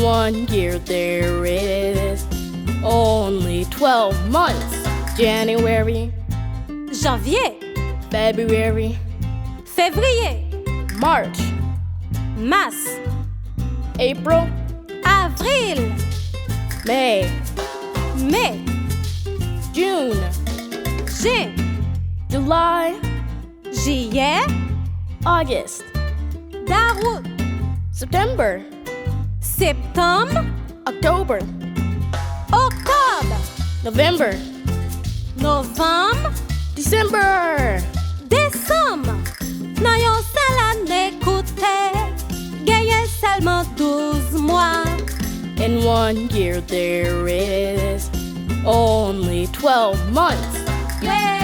In 1 year there is only 12 months. January, Janvier, February, février, March, mars, April, avril, May, mai, June, juin, July, juillet, August, d'août, September, septembre, October, octobre, November, novembre, December. décembre. Nan yon sel année koute, genyen seulement 12 mois. In 1 year there is only 12 months. Yeah.